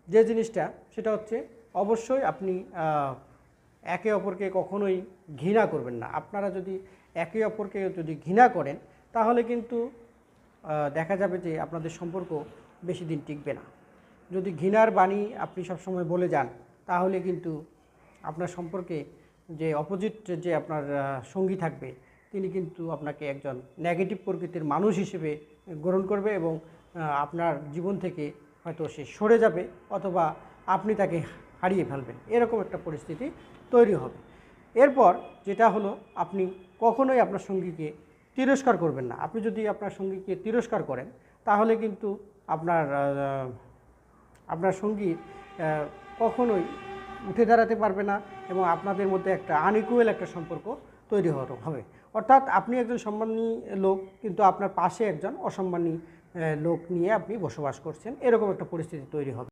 যে জিনিসটা সেটা হচ্ছে অবশ্যই আপনি একে অপরকে কখনোই ঘৃণা করবেন না। আপনারা যদি একে অপরকে যদি ঘৃণা করেন তাহলে কিন্তু দেখা যাবে যে আপনাদের সম্পর্ক বেশি দিন টিকবে না। যদি ঘৃণার বাণী আপনি সবসময় বলে যান তাহলে কিন্তু আপনার সম্পর্কে যে অপোজিট যে আপনার সঙ্গী থাকবে তিনি কিন্তু আপনাকে একজন নেগেটিভ প্রকৃতির মানুষ হিসেবে গ্রহণ করবে এবং আপনার জীবন থেকে হয়তো সে সরে যাবে অথবা আপনি তাকে হারিয়ে ফেলবেন, এরকম একটা পরিস্থিতি তৈরি হবে। এরপর যেটা হলো, আপনি কখনোই আপনার সঙ্গীকে তিরস্কার করবেন না। আপনি যদি আপনার সঙ্গীকে তিরস্কার করেন তাহলে কিন্তু আপনার সঙ্গী কখনোই উঠে দাঁড়াতে পারবে না এবং আপনাদের মধ্যে একটা আনইকুয়াল একটা সম্পর্ক তৈরি হবে। অর্থাৎ আপনি একজন সম্মানী লোক কিন্তু আপনার পাশে একজন অসম্মানী লোক নিয়ে আপনি বসবাস করছেন, এরকম একটা পরিস্থিতি তৈরি হবে।